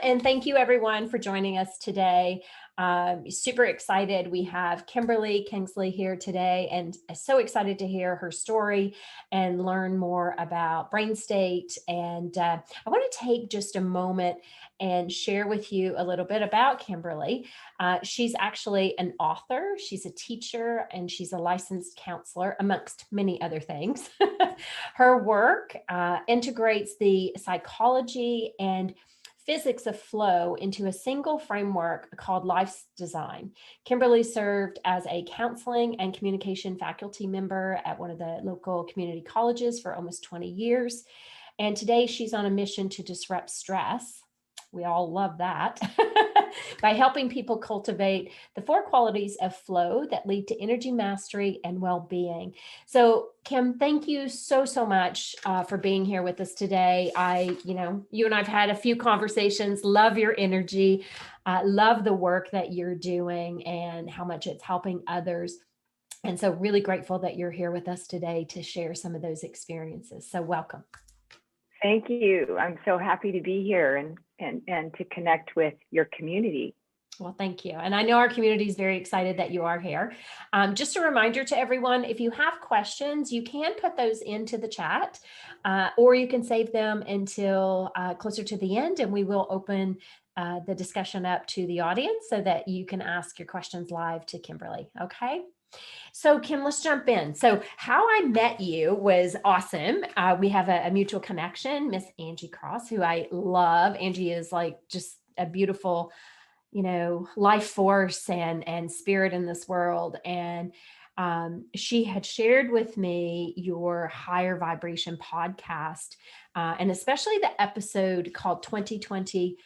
and thank you everyone for joining us today. Super excited. We have Kimberly Kingsley here today, and so excited to hear her story and learn more about brain state. And I want to take just a moment and share with you a little bit about Kimberly. She's actually an author, she's a teacher, and she's a licensed counselor, amongst many other things. Her work integrates the psychology and physics of flow into a single framework called Life's Design. Kimberly served as a counseling and communication faculty member at one of the local community colleges for almost 20 years. And today she's on a mission to disrupt stress. We all love that. By helping people cultivate the 4 qualities of flow that lead to energy mastery and well-being. So Kim, thank you so much for being here with us today. You and I've had a few conversations, love your energy, love the work that you're doing and how much it's helping others. And so really grateful that you're here with us today to share some of those experiences. So welcome. Thank you. I'm so happy to be here and to connect with your community. Well, thank you. And I know our community is very excited that you are here. Just a reminder to everyone, if you have questions, you can put those into the chat or you can save them until closer to the end, and we will open the discussion up to the audience so that you can ask your questions live to Kimberly. Okay. So Kim, let's jump in. So how I met you was awesome. We have a mutual connection, Miss Angie Cross, who I love. Angie is like just a beautiful, life force and spirit in this world. And she had shared with me your Higher Vibration podcast, and especially the episode called 2020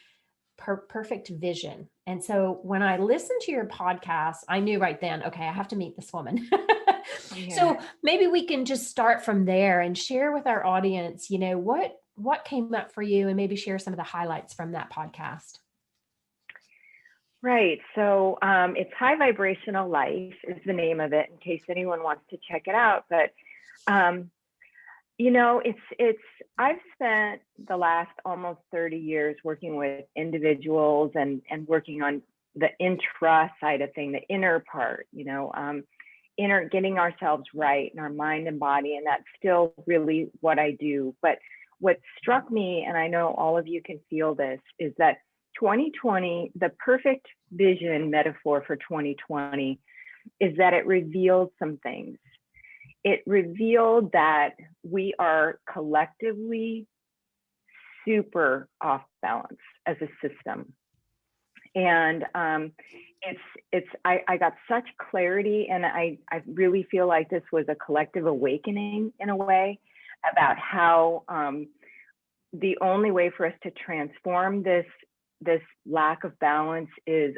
Perfect Vision. And so when I listened to your podcast, I knew right then, okay, I have to meet this woman. Yeah. So maybe we can just start from there and share with our audience, what came up for you, and maybe share some of the highlights from that podcast. Right. So it's High Vibrational Life is the name of it, in case anyone wants to check it out. But I've spent the last almost 30 years working with individuals and working on the intra side of thing, the inner part, getting ourselves right in our mind and body. And that's still really what I do. But what struck me, and I know all of you can feel this, is that 2020, the perfect vision metaphor for 2020 is that it revealed some things. It revealed that we are collectively super off balance as a system. And I got such clarity, and I really feel like this was a collective awakening in a way about how the only way for us to transform this lack of balance is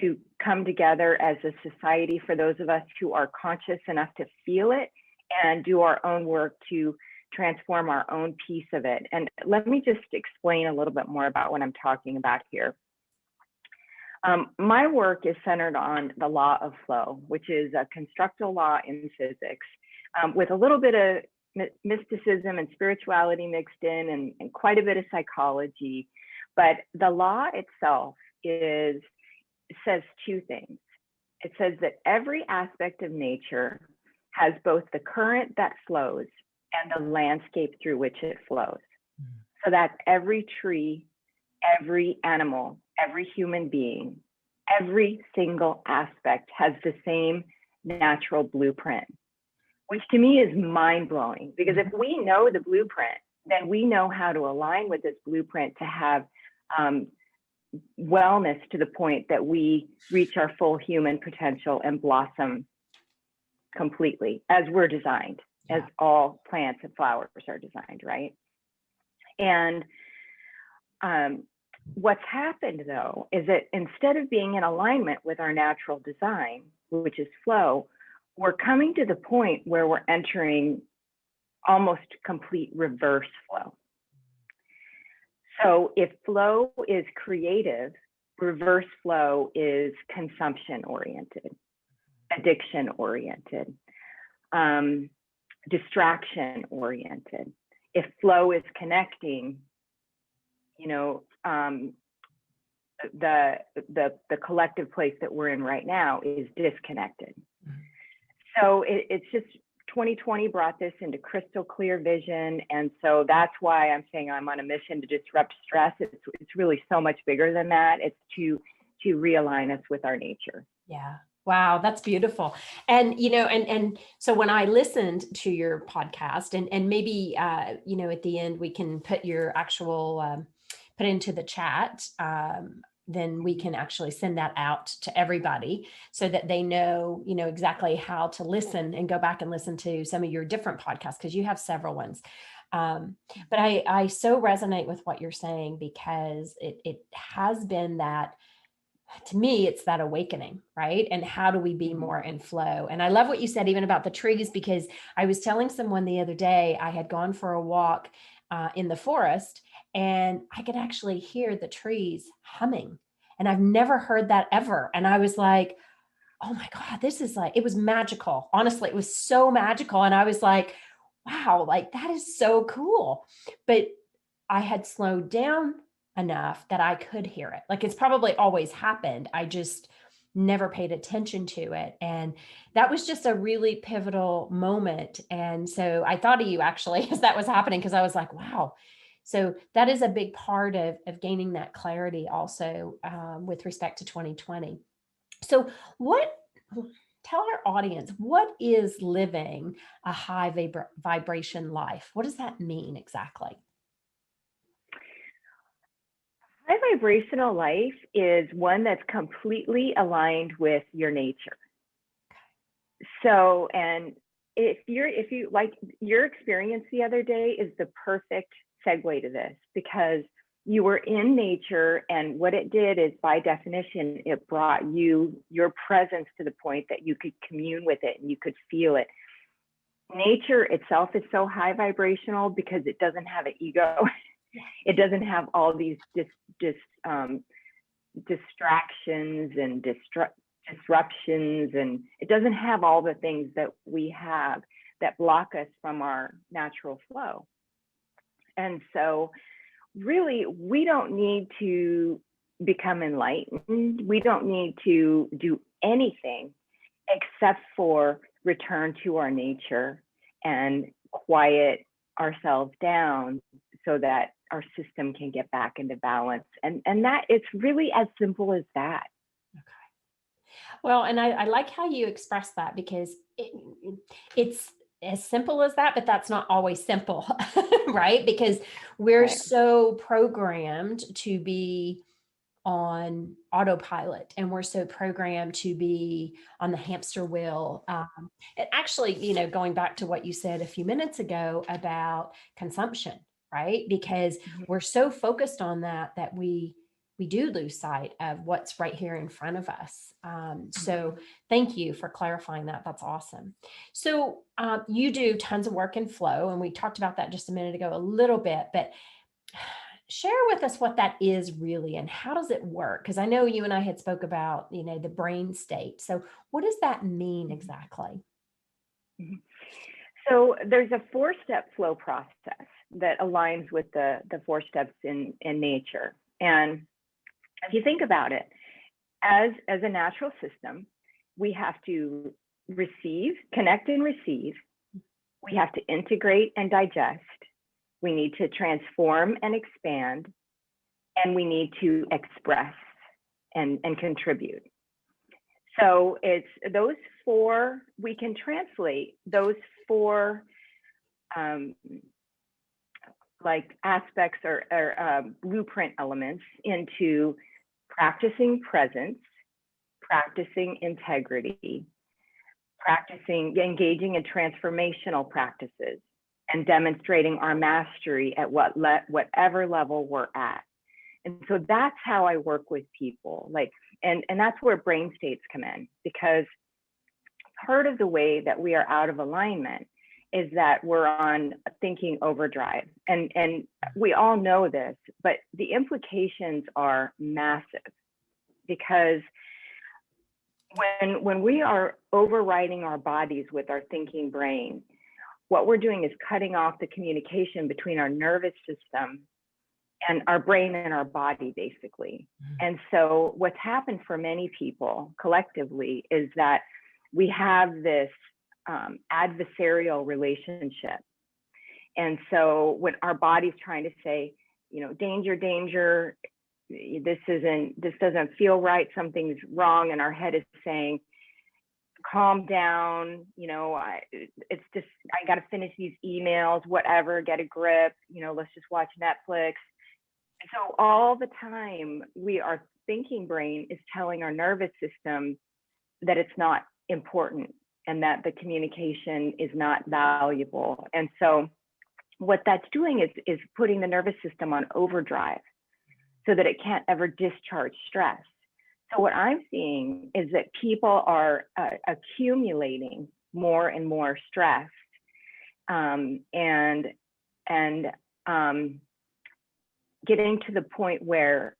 to come together as a society, for those of us who are conscious enough to feel it and do our own work to transform our own piece of it. And let me just explain a little bit more about what I'm talking about here. My work is centered on the law of flow, which is a constructal law in physics, with a little bit of mysticism and spirituality mixed in, and quite a bit of psychology. But the law itself says 2 things. It says that every aspect of nature has both the current that flows and the landscape through which it flows. So that's every tree, every animal, every human being, every single aspect has the same natural blueprint, which to me is mind-blowing, because if we know the blueprint, then we know how to align with this blueprint to have wellness to the point that we reach our full human potential and blossom completely as we're designed, as all plants and flowers are designed, right? And what's happened though is that instead of being in alignment with our natural design, which is flow, we're coming to the point where we're entering almost complete reverse flow. So if flow is creative, reverse flow is consumption oriented, addiction oriented, distraction oriented. If flow is connecting, you know, the collective place that we're in right now is disconnected. So it's just 2020 brought this into crystal clear vision. And so that's why I'm saying I'm on a mission to disrupt stress. It's really so much bigger than that. It's to realign us with our nature. Yeah. Wow, that's beautiful. And and so when I listened to your podcast, and maybe at the end we can put your actual put into the chat, then we can actually send that out to everybody so that they know exactly how to listen and go back and listen to some of your different podcasts, because you have several ones. But I so resonate with what you're saying, because it has been that. To me, it's that awakening, right? And how do we be more in flow? And I love what you said, even about the trees, because I was telling someone the other day, I had gone for a walk in the forest, and I could actually hear the trees humming. And I've never heard that ever. And I was like, oh my God, this is like, it was magical. Honestly, it was so magical. And I was like, wow, like that is so cool. But I had slowed down enough that I could hear it. Like it's probably always happened. I just never paid attention to it. And that was just a really pivotal moment. And so I thought of you actually as that was happening, because I was like, wow. So that is a big part of gaining that clarity also, with respect to 2020. So tell our audience, what is living a high vibration life? What does that mean exactly? High vibrational life is one that's completely aligned with your nature. So, and if you like, your experience the other day is the perfect segue to this, because you were in nature, and what it did is, by definition, it brought your presence to the point that you could commune with it and you could feel it. Nature itself is so high vibrational because it doesn't have an ego. It doesn't have all these distractions and disruptions, and it doesn't have all the things that we have that block us from our natural flow. And so really, we don't need to become enlightened. We don't need to do anything except for return to our nature and quiet ourselves down so that our system can get back into balance. And that it's really as simple as that. Okay. Well, and I like how you express that, because it's as simple as that, but that's not always simple, right? Because we're Right. so programmed to be on autopilot, and we're so programmed to be on the hamster wheel. And actually, going back to what you said a few minutes ago about consumption, right? Because we're so focused on that we do lose sight of what's right here in front of us. So thank you for clarifying that. That's awesome. So you do tons of work in flow, and we talked about that just a minute ago a little bit, but share with us what that is really, and how does it work? Because I know you and I had spoke about, the brain state. So what does that mean exactly? So there's a 4-step flow process that aligns with the 4 steps in nature. And if you think about it, as a natural system, we have to connect and receive. We have to integrate and digest. We need to transform and expand, and we need to express and contribute. So it's those 4, we can translate those 4 like aspects or blueprint elements into practicing presence, practicing integrity, engaging in transformational practices, and demonstrating our mastery at whatever level we're at. And so that's how I work with people. And that's where brain states come in, because part of the way that we are out of alignment is that we're on thinking overdrive. And we all know this, but the implications are massive, because when we are overriding our bodies with our thinking brain, what we're doing is cutting off the communication between our nervous system and our brain and our body, basically. And so what's happened for many people collectively is that we have this adversarial relationship. And so when our body's trying to say, danger, danger, this doesn't feel right, something's wrong, and our head is saying, calm down, it's just, I got to finish these emails, whatever, get a grip, let's just watch Netflix. And so all the time, our thinking brain is telling our nervous system that it's not important and that the communication is not valuable. And so what that's doing is putting the nervous system on overdrive so that it can't ever discharge stress. So what I'm seeing is that people are accumulating more and more stress, and getting to the point where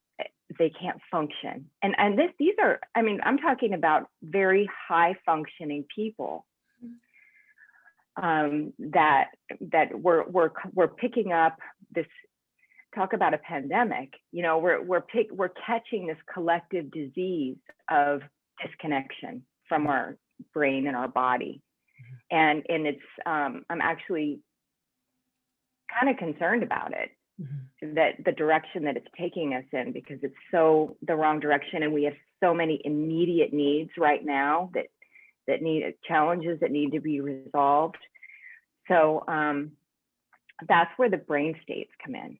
they can't function. And these are, I'm talking about very high functioning people that we're picking up this. Talk about a pandemic. We're catching this collective disease of disconnection from our brain and our body, and it's I'm actually kind of concerned about it, that the direction that it's taking us in, because it's so the wrong direction, and we have so many immediate needs right now that need challenges that need to be resolved. So that's where the brain states come in.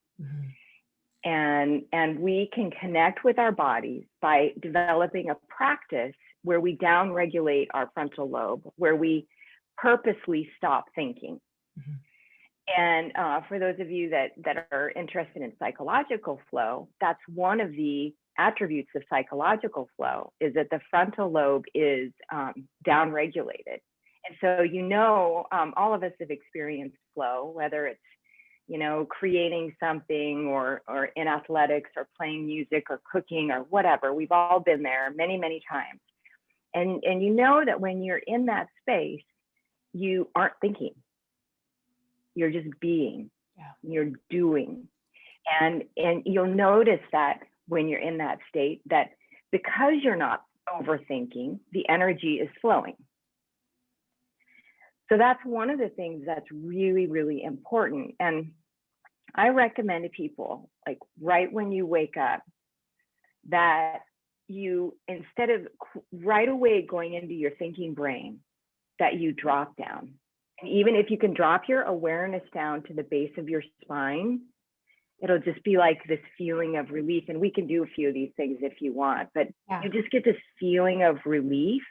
And we can connect with our bodies by developing a practice where we downregulate our frontal lobe, where we purposely stop thinking. And for those of you that are interested in psychological flow, that's one of the attributes of psychological flow, is that the frontal lobe is downregulated. And so, all of us have experienced flow, whether it's creating something or in athletics or playing music or cooking or whatever. We've all been there many, many times. And that when you're in that space, you aren't thinking. You're just being. You're doing. And you'll notice that when you're in that state, that because you're not overthinking, the energy is flowing. So that's one of the things that's really, really important. And I recommend to people, like right when you wake up, that you, instead of right away going into your thinking brain, that you drop down. And even if you can drop your awareness down to the base of your spine, it'll just be like this feeling of relief. And we can do a few of these things if you want, but you just get this feeling of relief,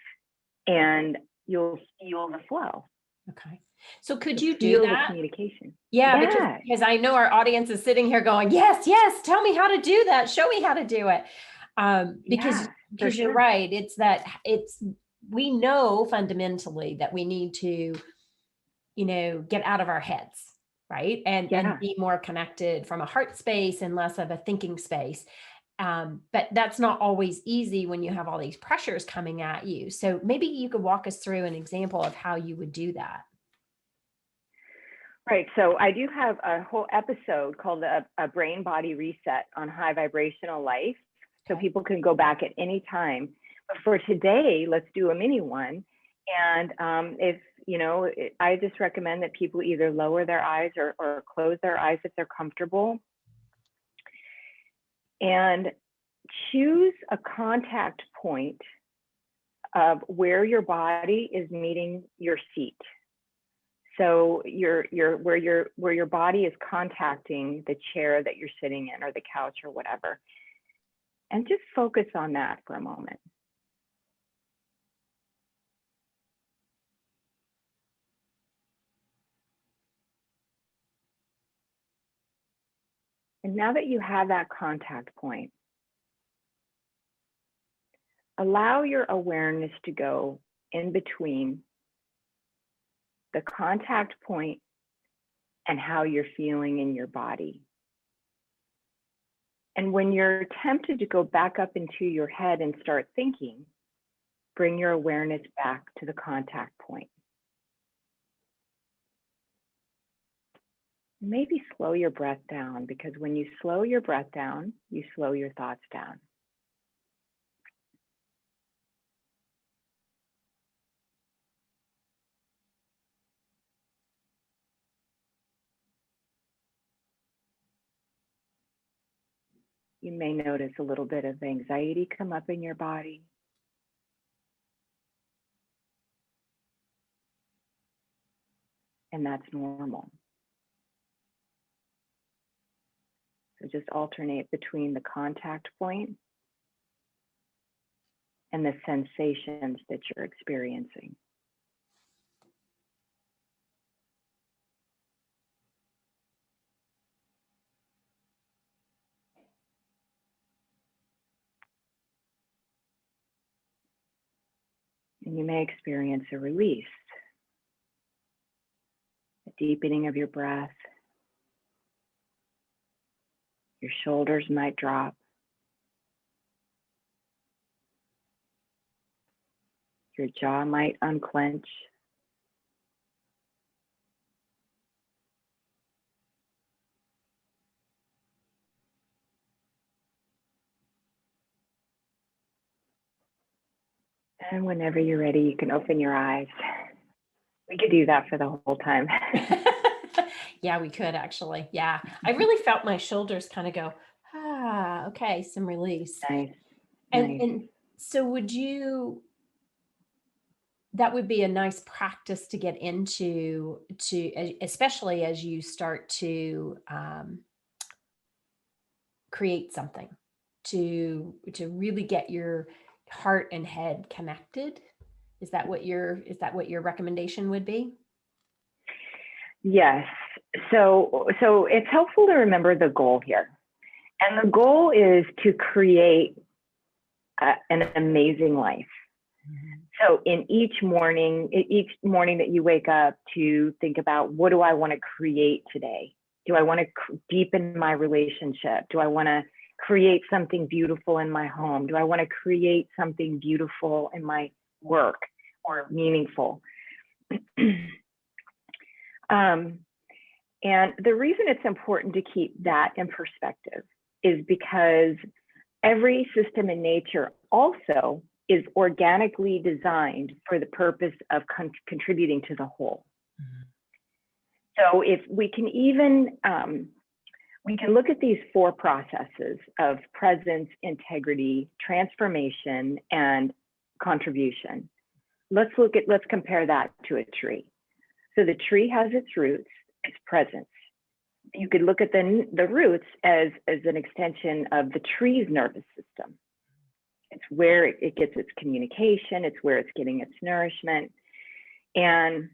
and you'll feel the flow. Okay. So could you do that? Communication. Yeah, because I know our audience is sitting here going, yes, tell me how to do that. Show me how to do it. Because you're right. We know fundamentally that we need to, get out of our heads, right? And be more connected from a heart space and less of a thinking space. But that's not always easy when you have all these pressures coming at you. So maybe you could walk us through an example of how you would do that. Right. So I do have a whole episode called a Brain Body Reset on High Vibrational Life. So people can go back at any time. But for today, let's do a mini one. And I just recommend that people either lower their eyes or close their eyes if they're comfortable. And choose a contact point of where your body is meeting your seat. So where your body is contacting the chair that you're sitting in or the couch or whatever. And just focus on that for a moment. And now that you have that contact point, allow your awareness to go in between the contact point and how you're feeling in your body. And when you're tempted to go back up into your head and start thinking, bring your awareness back to the contact point. Maybe slow your breath down, because when you slow your breath down, you slow your thoughts down. You may notice a little bit of anxiety come up in your body. And that's normal. So just alternate between the contact point and the sensations that you're experiencing. And you may experience a release, a deepening of your breath. Your shoulders might drop. Your jaw might unclench. And whenever you're ready, you can open your eyes. We could do that for the whole time. Yeah, we could actually. Yeah. I really felt my shoulders kind of go, okay, some release. Nice. And so that would be a nice practice to get into, especially as you start to create something, to really get your heart and head connected. Is that what your recommendation would be? Yes. So it's helpful to remember the goal here. And the goal is to create an amazing life. Mm-hmm. So in each morning that you wake up, to think about, what do I want to create today? Do I want to deepen my relationship? Do I want to create something beautiful in my home? Do I want to create something beautiful in my work or meaningful? And the reason it's important to keep that in perspective is because every system in nature also is organically designed for the purpose of contributing to the whole. Mm-hmm. So if we can even, we can look at these four processes of presence, integrity, transformation, and contribution. Let's compare that to a tree. So the tree has its roots, its presence. You could look at the roots as an extension of the tree's nervous system. It's where it gets its communication, it's where it's getting its nourishment. And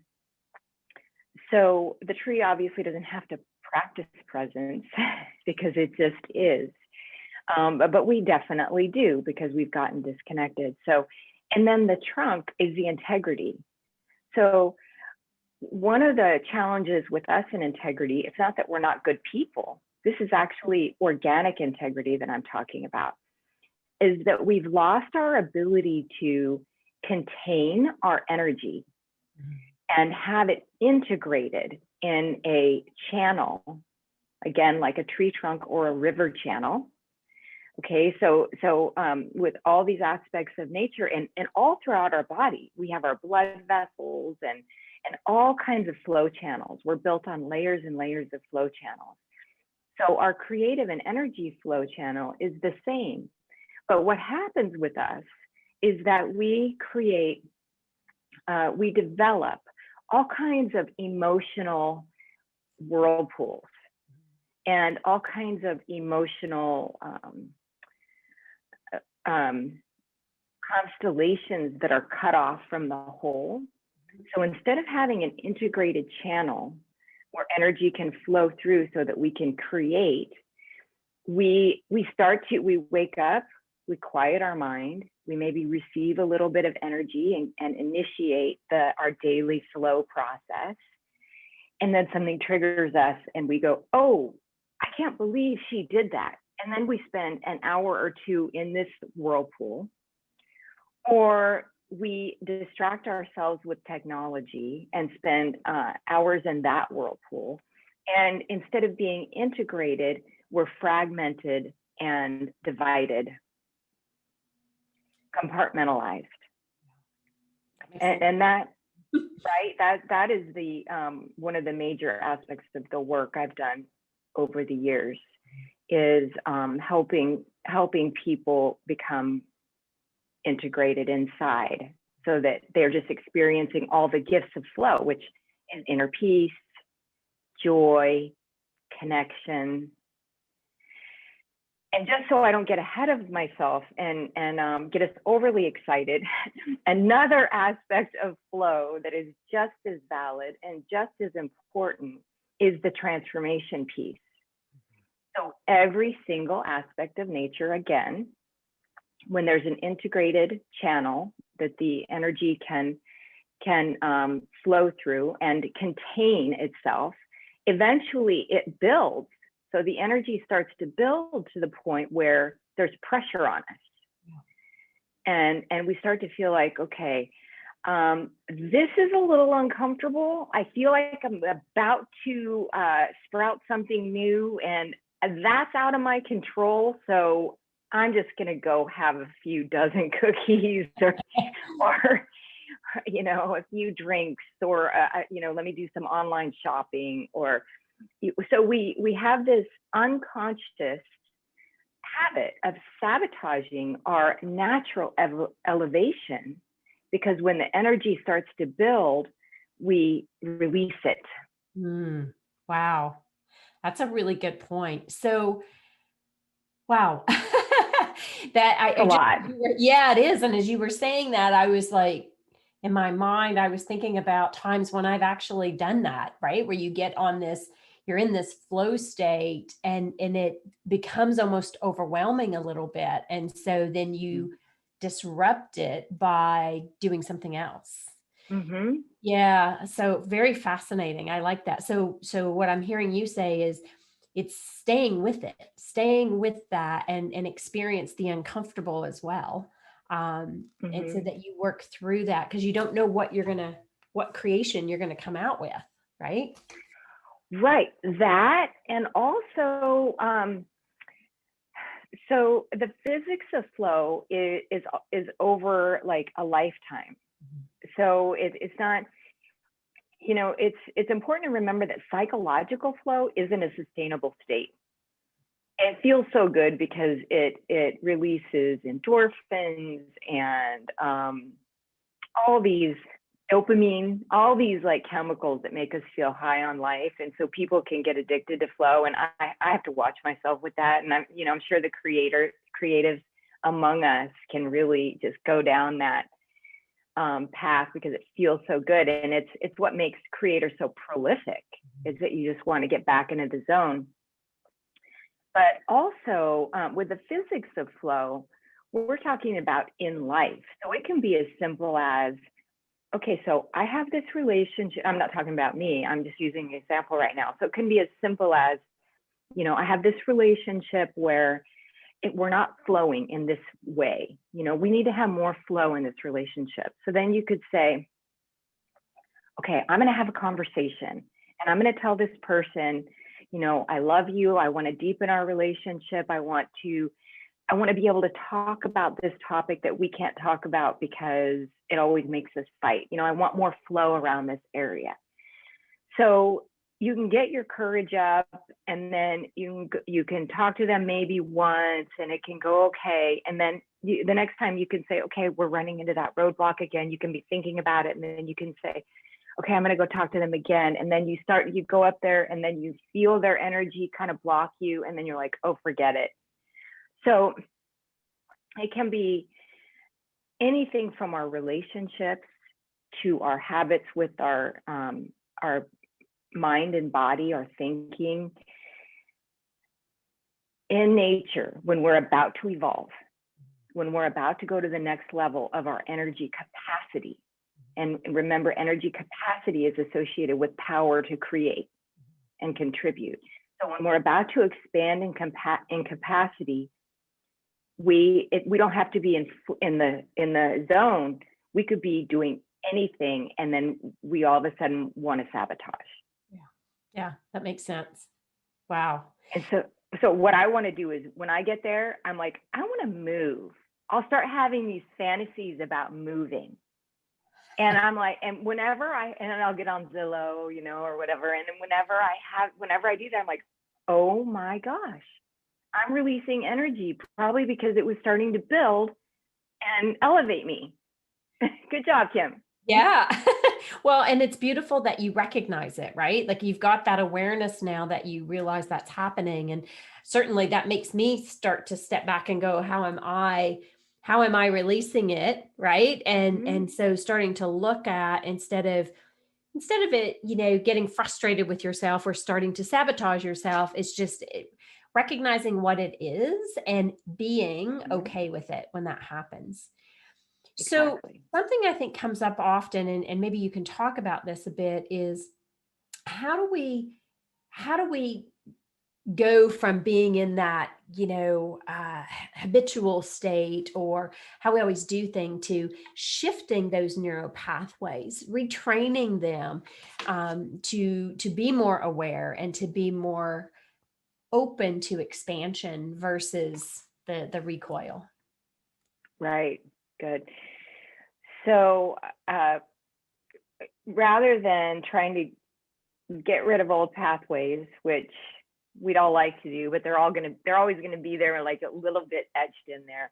so the tree obviously doesn't have to practice presence because it just is. But we definitely do, because we've gotten disconnected. So, and then the trunk is the integrity. So one of the challenges with us in integrity, it's not that we're not good people. This is actually organic integrity that I'm talking about, is that we've lost our ability to contain our energy and have it integrated in a channel, again, like a tree trunk or a river channel. Okay, so with all these aspects of nature and all throughout our body, we have our blood vessels and all kinds of flow channels. We're built on layers and layers of flow channels. So our creative and energy flow channel is the same. But what happens with us is that we develop all kinds of emotional whirlpools and all kinds of emotional constellations that are cut off from the whole. So instead of having an integrated channel where energy can flow through so that we can create, we wake up, we quiet our mind, we maybe receive a little bit of energy and initiate our daily flow process. And then something triggers us and we go, oh, I can't believe she did that. And then we spend an hour or two in this whirlpool, or we distract ourselves with technology and spend hours in that whirlpool. And instead of being integrated, we're fragmented and divided, compartmentalized. And that, right, that is the one of the major aspects of the work I've done over the years, is helping people become integrated inside, so that they're just experiencing all the gifts of flow, which is inner peace, joy, connection. And just so I don't get ahead of myself and get us overly excited, another aspect of flow that is just as valid and just as important is the transformation piece. So every single aspect of nature, again, when there's an integrated channel that the energy can flow through and contain itself, eventually it builds. So the energy starts to build to the point where there's pressure on us. And we start to feel like, okay, this is a little uncomfortable. I feel like I'm about to sprout something new, and that's out of my control. So I'm just going to go have a few dozen cookies or you know, a few drinks, or you know, let me do some online shopping. Or so we have this unconscious habit of sabotaging our natural elevation, because when the energy starts to build, we release it. Wow, that's a really good point. So, wow. A lot. Yeah, it is. And as you were saying that, I was like, in my mind, I was thinking about times when I've actually done that, right? Where you get on this, you're in this flow state, and it becomes almost overwhelming a little bit. And so then you disrupt it by doing something else. Mm-hmm. Yeah. So very fascinating. I like that. So what I'm hearing you say is, it's staying with that, and experience the uncomfortable as well. And so that you work through that, because you don't know what creation you're going to come out with. Right. Right. That, and also, so the physics of flow is over like a lifetime. So it's not, you know, it's important to remember that psychological flow isn't a sustainable state. It feels so good because it releases endorphins and all these dopamine, all these like chemicals that make us feel high on life. And so people can get addicted to flow. And I have to watch myself with that. And I'm sure the creatives among us can really just go down that path, because it feels so good. And it's what makes creators so prolific, is that you just want to get back into the zone. But also with the physics of flow, we're talking about in life. So it can be as simple as, okay, so I have this relationship. I'm not talking about me. I'm just using an example right now. So it can be as simple as, you know, I have this relationship where we're not flowing in this way. You know, we need to have more flow in this relationship. So then you could say, okay, I'm going to have a conversation, and I'm going to tell this person, you know, I love you. I want to deepen our relationship. I want to be able to talk about this topic that we can't talk about because it always makes us fight. You know, I want more flow around this area. So you can get your courage up, and then you can talk to them maybe once, and it can go okay. And then the next time you can say, okay, we're running into that roadblock again. You can be thinking about it, and then you can say, okay, I'm going to go talk to them again. And then you go up there, and then you feel their energy kind of block you, and then you're like, oh, forget it. So it can be anything from our relationships to our habits with our mind and body, our thinking. In nature, when we're about to evolve, when we're about to go to the next level of our energy capacity, and remember, energy capacity is associated with power to create and contribute. So when we're about to expand in capacity, we don't have to be in the zone. We could be doing anything, and then we all of a sudden want to sabotage. Yeah, that makes sense. Wow. And so what I want to do is when I get there, I'm like, I want to move. I'll start having these fantasies about moving. And I'm like, and then I'll get on Zillow, or whatever. And then whenever I do that, I'm like, oh my gosh, I'm releasing energy, probably because it was starting to build and elevate me. Good job, Kim. Yeah. Well, and it's beautiful that you recognize it, right? Like you've got that awareness now that you realize that's happening. And certainly that makes me start to step back and go, how am I releasing it? Right. Mm-hmm. And so starting to look at instead of it, getting frustrated with yourself or starting to sabotage yourself, it's just recognizing what it is and being Mm-hmm. okay with it when that happens. So Exactly. something I think comes up often, and maybe you can talk about this a bit, is how do we how do we go from being in that habitual state, or how we always do thing, to shifting those neural pathways, retraining them, to be more aware and to be more open to expansion versus the recoil. Right. Good. So rather than trying to get rid of old pathways, which we'd all like to do, but they're always gonna be there, like a little bit etched in there.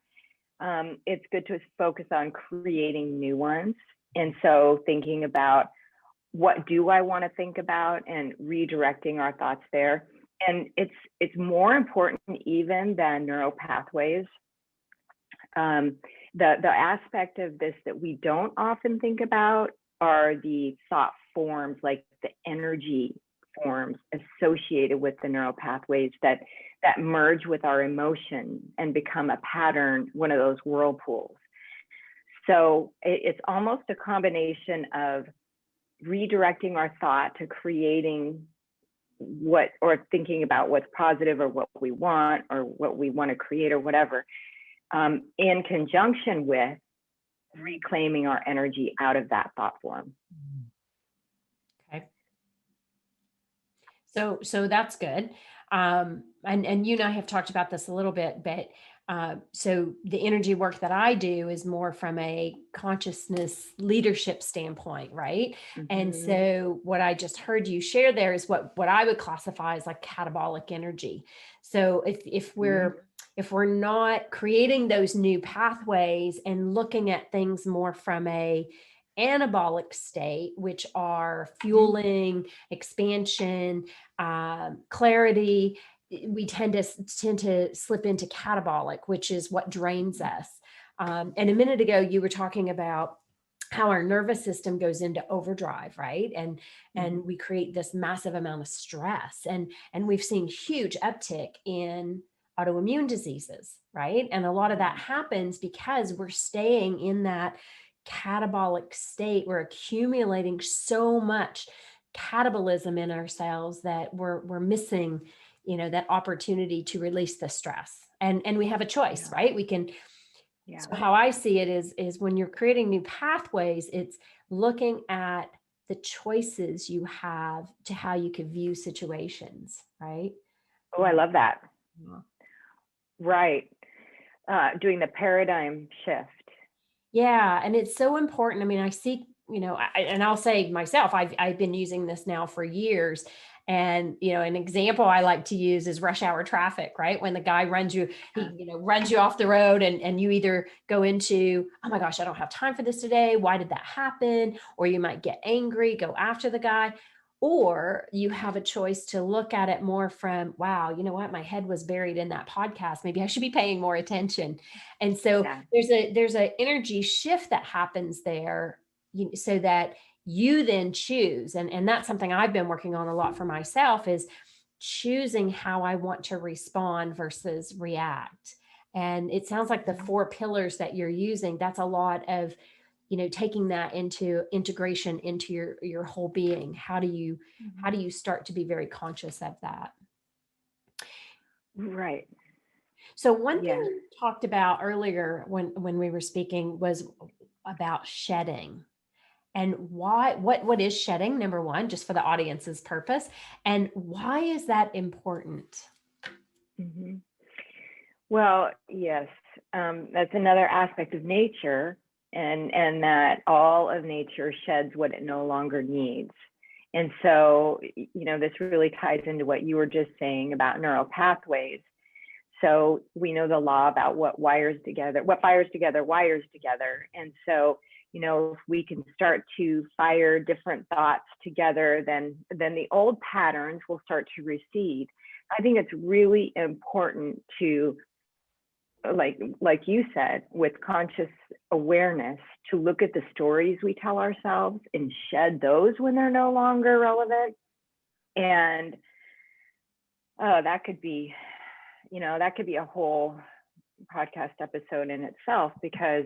It's good to focus on creating new ones. And so thinking about, what do I want to think about, and redirecting our thoughts there. And it's more important even than neural pathways. The aspect of this that we don't often think about are the thought forms, like the energy forms associated with the neural pathways that merge with our emotion and become a pattern, one of those whirlpools. So it's almost a combination of redirecting our thought to creating or thinking about what's positive, or what we want, or what we want to create, or whatever, in conjunction with reclaiming our energy out of that thought form. Okay. So that's good. And you and I have talked about this a little bit, but so the energy work that I do is more from a consciousness leadership standpoint, right? And Mm-hmm. so what I just heard you share there is what I would classify as like catabolic energy. So if we're not creating those new pathways and looking at things more from a anabolic state, which are Mm-hmm. fueling expansion, clarity, we tend to slip into catabolic, which is what drains us. And a minute ago, you were talking about how our nervous system goes into overdrive, right? And we create this massive amount of stress, and we've seen huge uptick in autoimmune diseases, right? And a lot of that happens because we're staying in that catabolic state. We're accumulating so much catabolism in our cells that we're missing, that opportunity to release the stress. And we have a choice, Yeah. right? We can. Yeah. So how I see it is when you're creating new pathways, it's looking at the choices you have to how you could view situations, right? Oh, I love that. Yeah. Right. Doing the paradigm shift. Yeah, and it's so important. I mean, I see, and I'll say myself, I've been using this now for years. And, an example I like to use is rush hour traffic, right? When the guy runs you off the road, and you either go into, oh my gosh, I don't have time for this today. Why did that happen? Or you might get angry, go after the guy. Or you have a choice to look at it more from, wow, you know what? My head was buried in that podcast. Maybe I should be paying more attention. And so Yeah. there's a energy shift that happens there, so that you then choose. And that's something I've been working on a lot for myself, is choosing how I want to respond versus react. And it sounds like the 4 pillars that you're using, that's a lot of, taking that into integration into your whole being. How do you start to be very conscious of that? Right. So one thing Yeah. you talked about earlier when we were speaking was about shedding. and why, what is shedding, number one, just for the audience's purpose, and why is that important? Mhm. Well, yes, that's another aspect of nature, and that all of nature sheds what it no longer needs. And so, this really ties into what you were just saying about neural pathways. So we know the law about what fires together wires together. And so, if we can start to fire different thoughts together, then the old patterns will start to recede. I think it's really important to, like you said, with conscious awareness, to look at the stories we tell ourselves and shed those when they're no longer relevant. And that could be a whole podcast episode in itself, because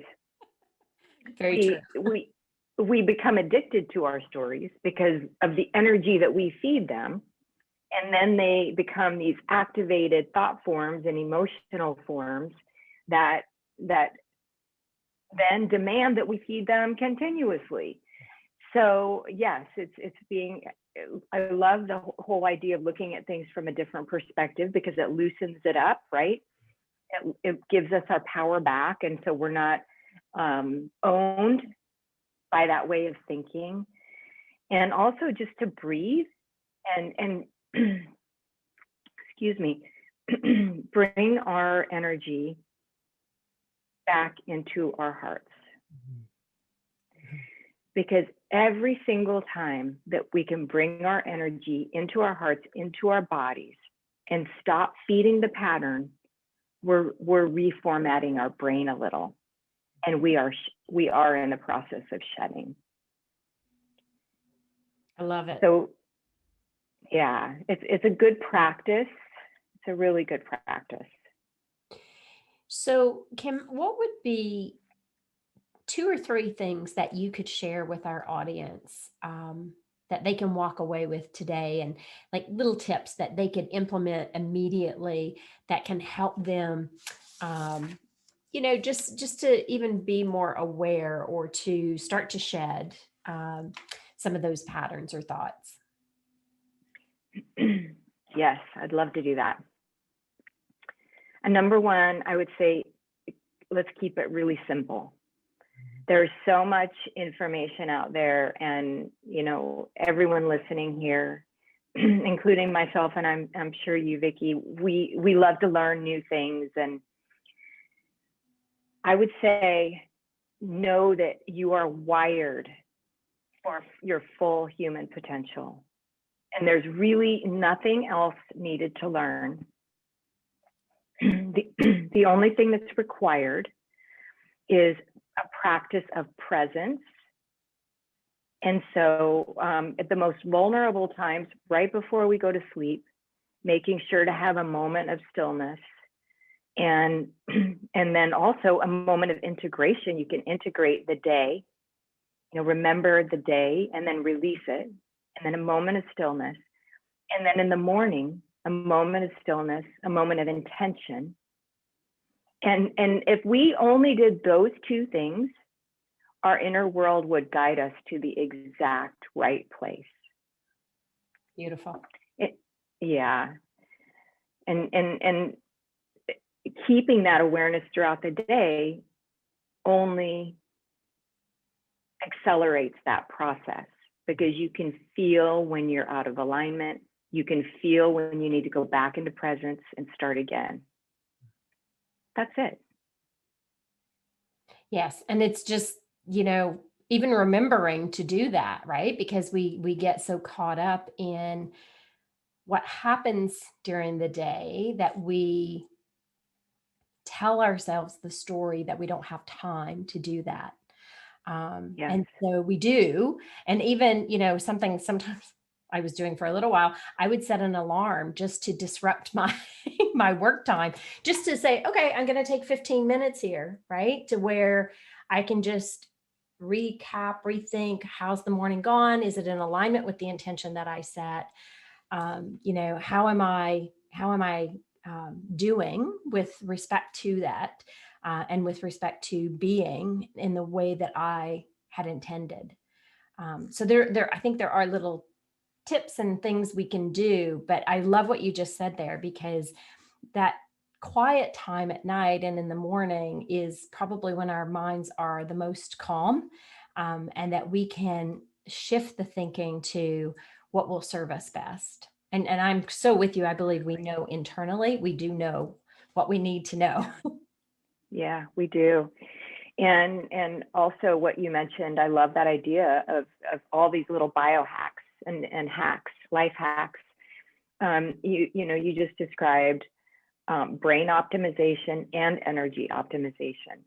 Very true. we become addicted to our stories because of the energy that we feed them. And then they become these activated thought forms and emotional forms that then demand that we feed them continuously. So yes, I love the whole idea of looking at things from a different perspective, because it loosens it up, right? It gives us our power back. And so we're not owned by that way of thinking. And also just to breathe and excuse me, bring our energy back into our hearts. Because every single time that we can bring our energy into our hearts, into our bodies, and stop feeding the pattern, we're reformatting our brain a little, and we are in the process of shedding. I love it. So yeah, it's a good practice. It's a really good practice. So, Kim, what would be 2 or 3 things that you could share with our audience, that they can walk away with today, and like little tips that they can implement immediately that can help them, just to even be more aware, or to start to shed some of those patterns or thoughts? Yes, I'd love to do that. And number one, I would say, let's keep it really simple. There's so much information out there, and everyone listening here, including myself, and I'm sure you, Vicki, we love to learn new things. And I would say, know that you are wired for your full human potential, and there's really nothing else needed to learn. The only thing that's required is a practice of presence. And so at the most vulnerable times, right before we go to sleep, making sure to have a moment of stillness, and then also a moment of integration. You can integrate the day, remember the day, and then release it, and then a moment of stillness. And then in the morning, a moment of stillness, a moment of intention. And if we only did those 2 things, our inner world would guide us to the exact right place. Beautiful. Yeah. And keeping that awareness throughout the day only accelerates that process, because you can feel when you're out of alignment. You can feel when you need to go back into presence and start again. That's it. Yes. And it's just, even remembering to do that, right? Because we get so caught up in what happens during the day that we tell ourselves the story that we don't have time to do that. Yes. And so we do. And even, sometimes I was doing for a little while, I would set an alarm just to disrupt my my work time, just to say, okay, I'm going to take 15 minutes here, right? To where I can just recap, rethink, how's the morning gone? Is it in alignment with the intention that I set? How am I doing with respect to that, and with respect to being in the way that I had intended? So I think there are little tips and things we can do, but I love what you just said there, because that quiet time at night and in the morning is probably when our minds are the most calm, and that we can shift the thinking to what will serve us best. And I'm so with you. I believe we know internally, we do know what we need to know. Yeah, we do. And also what you mentioned, I love that idea of all these little biohacks and hacks, life hacks. You just described brain optimization and energy optimization.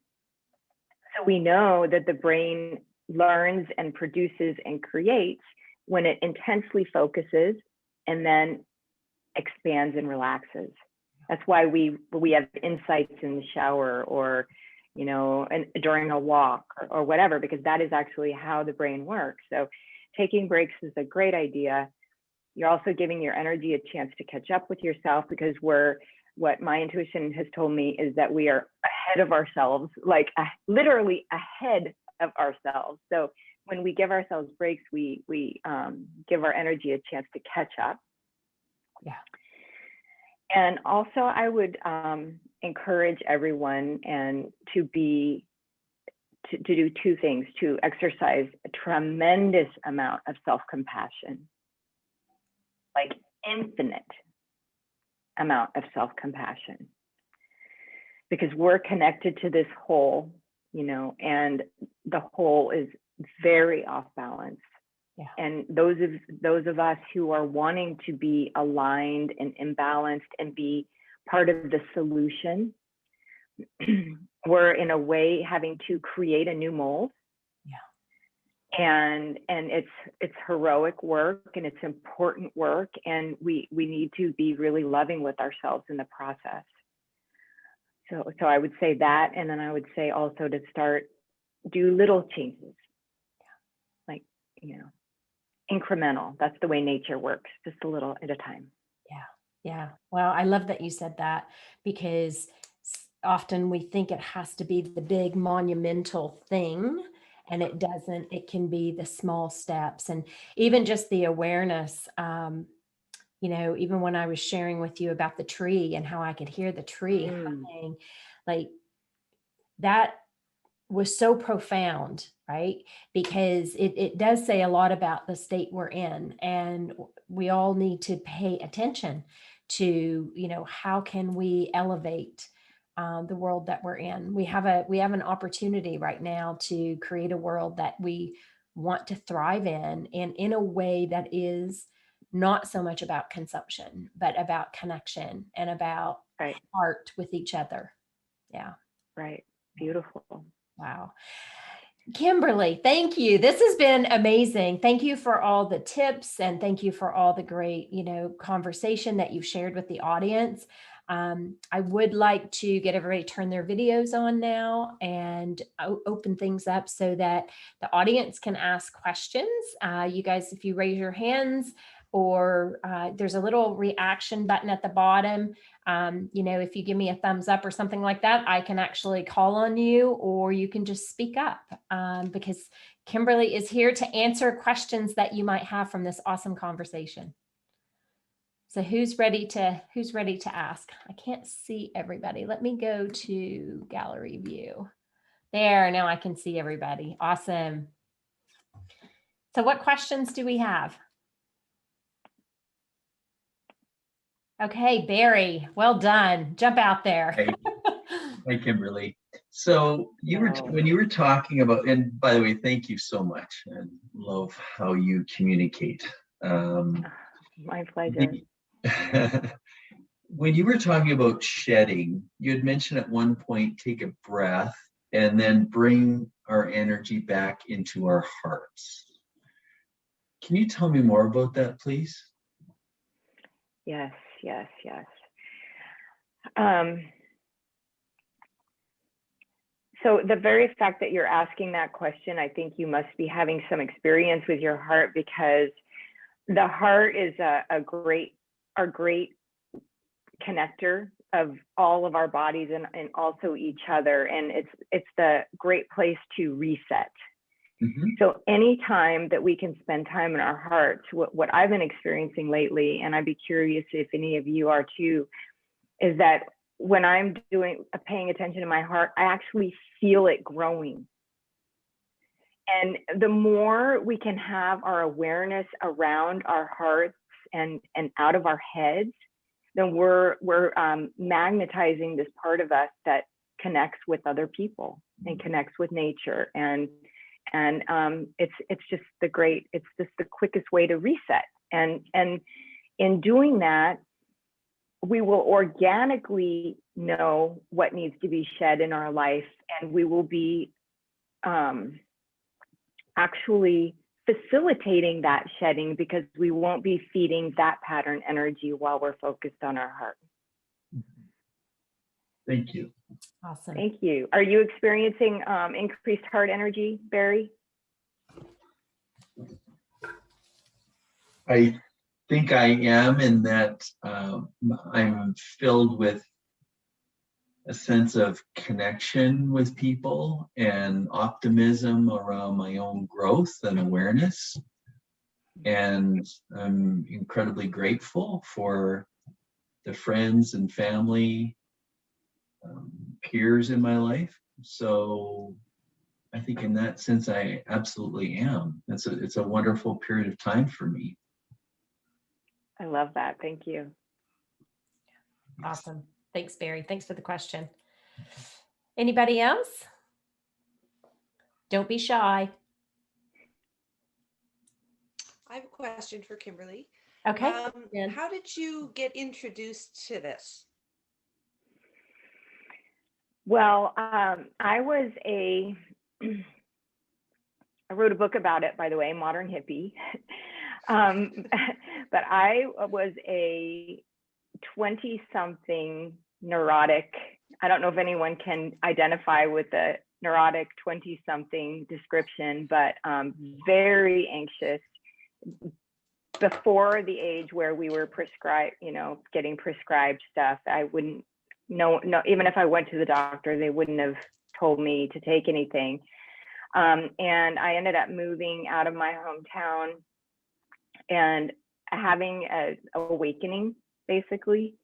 So we know that the brain learns and produces and creates when it intensely focuses and then expands and relaxes. That's why we have insights in the shower, or and during a walk, or whatever, because that is actually how the brain works. So taking breaks is a great idea. You're also giving your energy a chance to catch up with yourself, because what my intuition has told me is that we are ahead of ourselves, like literally ahead of ourselves. So when we give ourselves breaks, we give our energy a chance to catch up. Yeah. And also, I would encourage everyone to do two things: to exercise a tremendous amount of self-compassion, like infinite amount of self-compassion, because we're connected to this whole, and the whole is very off balance. Yeah. And those of us who are wanting to be aligned and imbalanced and be part of the solution, we're in a way having to create a new mold. Yeah. And it's heroic work, and it's important work, and we need to be really loving with ourselves in the process. So I would say that, and then I would say also to do little changes, like incremental. That's the way nature works, just a little at a time. Yeah. Yeah. Well, I love that you said that, because often we think it has to be the big monumental thing, and it doesn't. It can be the small steps, and even just the awareness. Even when I was sharing with you about the tree and how I could hear the tree humming, like that was so profound, right? Because it does say a lot about the state we're in, and we all need to pay attention to, how can we elevate the world that we're in. We have an opportunity right now to create a world that we want to thrive in, and in a way that is not so much about consumption, but about connection and about Right. heart with each other. Yeah. Right. Beautiful. Wow. Kimberly, thank you. This has been amazing. Thank you for all the tips, and thank you for all the great, conversation that you've shared with the audience. I would like to get everybody to turn their videos on now and open things up so that the audience can ask questions. You guys, if you raise your hands, or there's a little reaction button at the bottom. If you give me a thumbs up or something like that, I can actually call on you, or you can just speak up, because Kimberly is here to answer questions that you might have from this awesome conversation. So who's ready to ask? I can't see everybody. Let me go to gallery view. There, now I can see everybody. Awesome. So what questions do we have? Okay, Barry, well done. Jump out there. Hi, Kimberly. So when you were talking about, and by the way, thank you so much. I love how you communicate. My pleasure. When you were talking about shedding, you had mentioned at one point, take a breath and then bring our energy back into our hearts. Can you tell me more about that, please? Yes. So the very fact that you're asking that question, I think you must be having some experience with your heart, because the heart is our great connector of all of our bodies and also each other. And it's the great place to reset. So anytime that we can spend time in our hearts, what I've been experiencing lately, and I'd be curious if any of you are too, is that when I'm paying attention to my heart, I actually feel it growing. And the more we can have our awareness around our hearts and out of our heads, then we're magnetizing this part of us that connects with other people and connects with nature. And it's just the quickest way to reset. And in doing that, we will organically know what needs to be shed in our life, and we will be actually facilitating that shedding, because we won't be feeding that pattern energy while we're focused on our heart. Thank you. Awesome. Thank you. Are you experiencing increased heart energy, Barry? I think I am, in that I'm filled with a sense of connection with people and optimism around my own growth and awareness. And I'm incredibly grateful for the friends and family, peers in my life. So I think in that sense, I absolutely am. It's a wonderful period of time for me. I love that. Thank you. Awesome. Thanks, Barry. Thanks for the question. Anybody else? Don't be shy. I have a question for Kimberly. Okay. How did you get introduced to this? Well, I wrote a book about it, by the way, Modern Hippie. But I was a 20-something neurotic. I don't know if anyone can identify with the neurotic 20-something description, but very anxious before the age where we were prescribed, getting prescribed stuff. I wouldn't know, even if I went to the doctor, they wouldn't have told me to take anything. And I ended up moving out of my hometown and having an awakening, basically,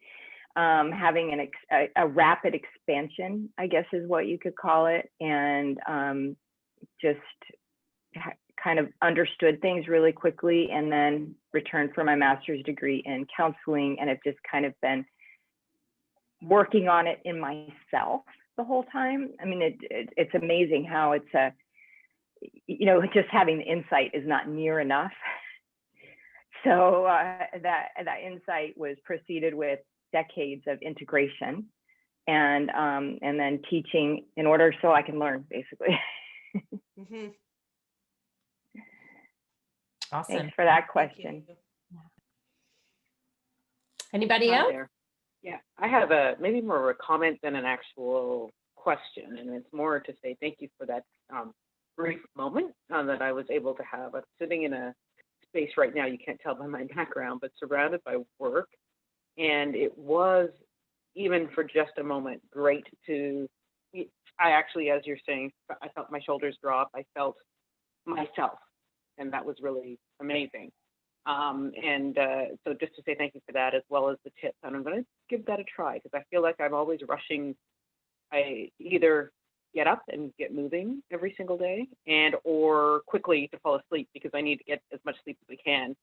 having a rapid expansion, I guess is what you could call it, and just kind of understood things really quickly, and then returned for my master's degree in counseling, and have just kind of been working on it in myself the whole time. I mean, it's amazing how it's just having the insight is not near enough. So that insight was preceded with decades of integration, and then teaching in order so I can learn, basically. Mm-hmm. Awesome. Thanks for that question. Anybody else? Yeah, I have maybe more of a comment than an actual question, and it's more to say thank you for that brief moment that I was able to have. I'm sitting in a space right now, you can't tell by my background, but surrounded by work, and it was, even for just a moment, great I actually, as you're saying, I felt my shoulders drop. I felt myself, and that was really amazing. So just to say thank you for that, as well as the tips, and I'm going to give that a try, because I feel like I'm always rushing. I either get up and get moving every single day, or quickly to fall asleep, because I need to get as much sleep as I can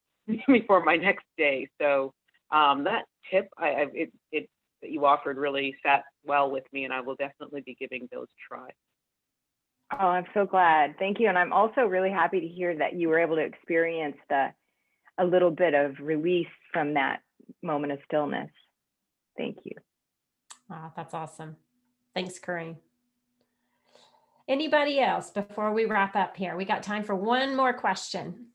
before my next day. So that tip that you offered really sat well with me, and I will definitely be giving those a try. Oh, I'm so glad. Thank you. And I'm also really happy to hear that you were able to experience a little bit of release from that moment of stillness. Thank you. Oh, that's awesome. Thanks, Corinne. Anybody else before we wrap up here? We got time for one more question.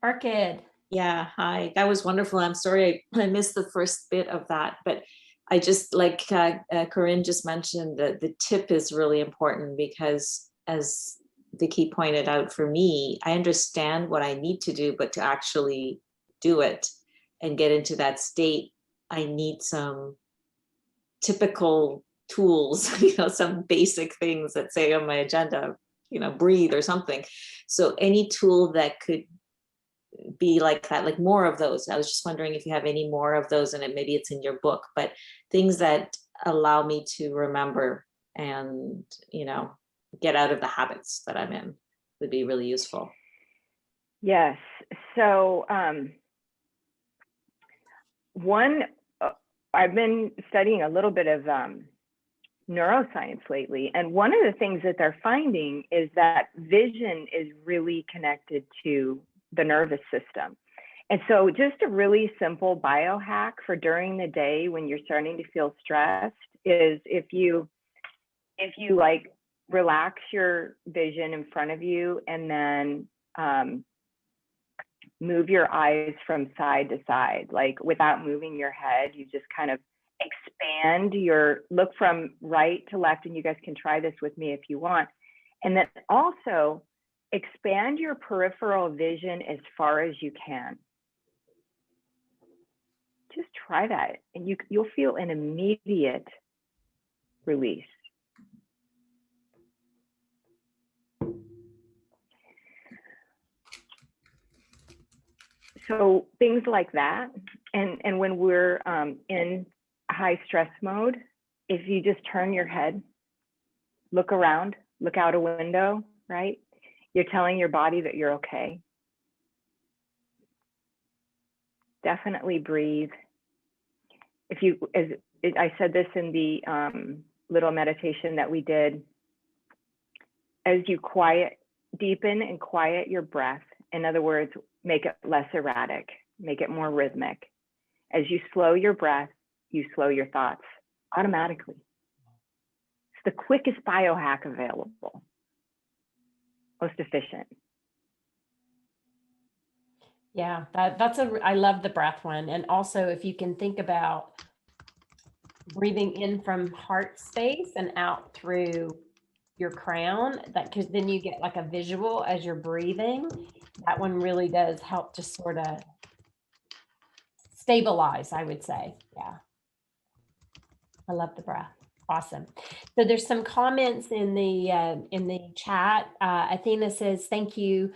Orchid. Yeah, hi. That was wonderful. I'm sorry I missed the first bit of that, but I just, like Corinne just mentioned, the tip is really important, because as Vicki pointed out, for me, I understand what I need to do, but to actually do it and get into that state, I need some typical tools, some basic things that say on my agenda, breathe or something. So any tool that could be like that, like more of those. I was just wondering if you have any more of those, and maybe it's in your book, but things that allow me to remember and, get out of the habits that I'm in would be really useful. Yes. So I've been studying a little bit of neuroscience lately, and one of the things that they're finding is that vision is really connected to the nervous system. And so just a really simple biohack for during the day when you're starting to feel stressed is if you like relax your vision in front of you and then move your eyes from side to side, like without moving your head, you just kind of expand look from right to left, and you guys can try this with me if you want. And then also expand your peripheral vision as far as you can. Just try that, and you'll feel an immediate release. So things like that, and when we're in high stress mode, if you just turn your head, look around, look out a window, right? You're telling your body that you're okay. Definitely breathe. As I said this in the little meditation that we did, as you deepen and quiet your breath, in other words, make it less erratic, make it more rhythmic. As you slow your breath, you slow your thoughts automatically. It's the quickest biohack available, most efficient. Yeah, I love the breath one. And also if you can think about breathing in from heart space and out through your crown, because then you get like a visual as you're breathing. That one really does help to sort of stabilize, I would say. Yeah. I love the breath. Awesome. So there's some comments in the chat. Athena says, thank you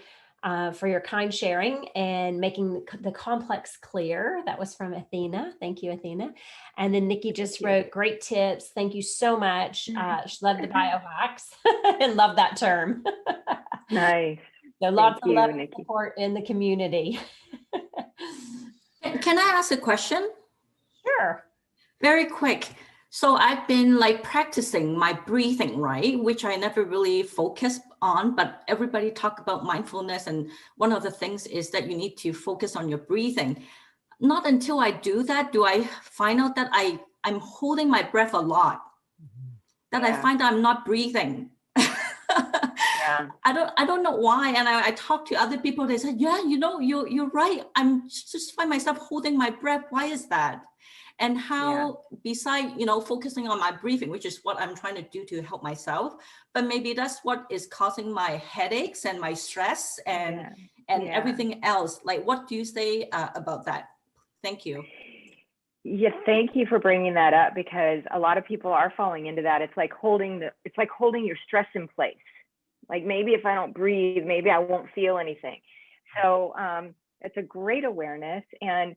for your kind sharing and making the complex clear. That was from Athena. Thank you, Athena. And then Nikki just wrote, great tips. Thank you so much. She loved the biohacks and love that term. Nice. So lots of love and support in the community. Can I ask a question? Sure. Very quick. So I've been like practicing my breathing, right? Which I never really focused on, but everybody talk about mindfulness. And one of the things is that you need to focus on your breathing. Not until I do that, do I find out that I'm holding my breath a lot, that I find that I'm not breathing. Yeah. I don't know why. And I talk to other people, they said, yeah, you're right. I'm just find myself holding my breath. Why is that? And how, beside, focusing on my breathing, which is what I'm trying to do to help myself, but maybe that's what is causing my headaches and my stress and everything else. Like, what do you say about that? Thank you. Yeah, thank you for bringing that up, because a lot of people are falling into that. It's like holding your stress in place. Like, maybe if I don't breathe, maybe I won't feel anything. So it's a great awareness. And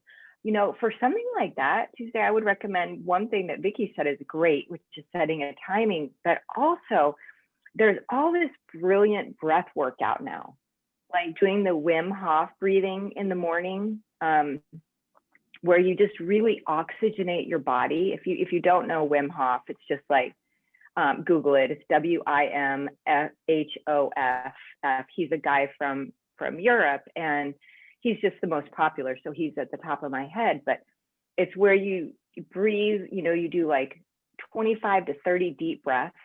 for something like that, Tuesday, I would recommend one thing that Vicki said is great, which is setting a timing, but also there's all this brilliant breath work out now, like doing the Wim Hof breathing in the morning, where you just really oxygenate your body. If you don't know Wim Hof, it's just like, Google it. It's WIMHOF. He's a guy from Europe, and he's just the most popular. So he's at the top of my head, but it's where you breathe, you do like 25 to 30 deep breaths,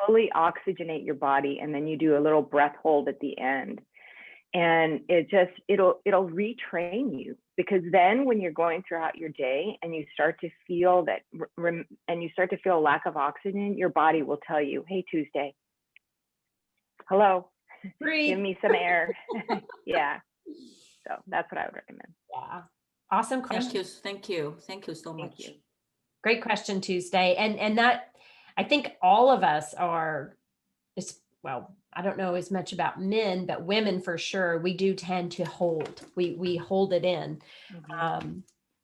fully oxygenate your body. And then you do a little breath hold at the end. And it'll retrain you, because then when you're going throughout your day and you start to feel a lack of oxygen, your body will tell you, hey, Tuesday, hello, Breathe. Give me some air. Yeah. So that's what I would recommend. Yeah. Awesome question. Thank you so much. Thank you. Great question, Tuesday. And that I think all of us are, well, I don't know as much about men, but women for sure, we do tend to hold, we hold it in.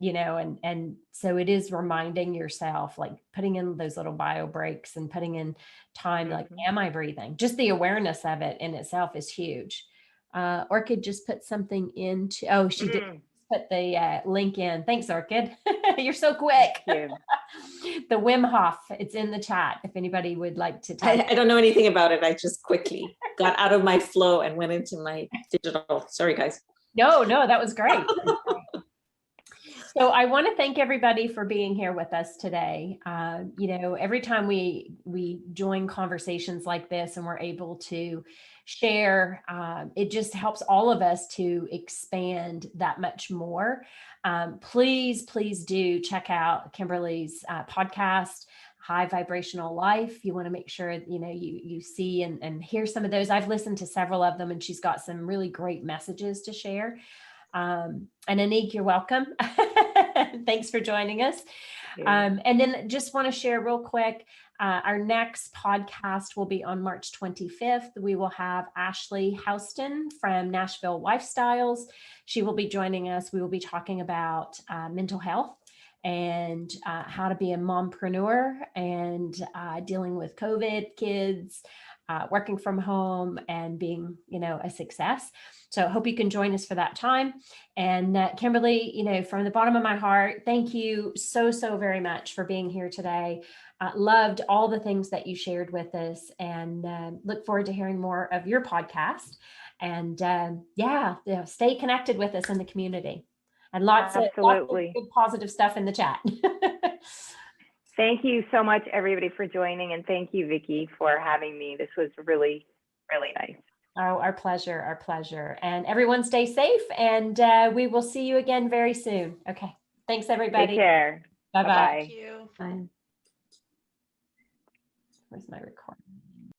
You know, and so it is reminding yourself, like putting in those little bio breaks and putting in time, like, am I breathing? Just the awareness of it in itself is huge. Orchid just put something into, oh, she did put the link in. Thanks, Orchid. You're so quick. Thank you. The Wim Hof, it's in the chat if anybody would like to type. I don't know anything about it. I just quickly got out of my flow and went into my digital. Sorry, guys. No, that was great. So I want to thank everybody for being here with us today. You know, every time we join conversations like this and we're able to share, it just helps all of us to expand that much more. Please do check out Kimberly's podcast, High Vibrational Life. You want to make sure, you know, you see and hear some of those. I've listened to several of them, and she's got some really great messages to share. And Anik, you're welcome. Thanks for joining us. And then just want to share real quick, our next podcast will be on March 25th. We will have Ashley Houston from Nashville Lifestyles. She will be joining us. We will be talking about mental health and how to be a mompreneur and dealing with COVID, kids, working from home, and being, you know, a success. So I hope you can join us for that time. And Kimberly, you know, from the bottom of my heart, thank you so very much for being here today. Loved all the things that you shared with us, and look forward to hearing more of your podcast. And yeah, stay connected with us in the community. And lots of good positive stuff in the chat. Thank you so much, everybody, for joining. And thank you, Vicki, for having me. This was really, really nice. Oh, our pleasure, our pleasure. And everyone stay safe, and we will see you again very soon. Okay. Thanks, everybody. Take care. Bye-bye. Thank you. Bye. Where's my recording?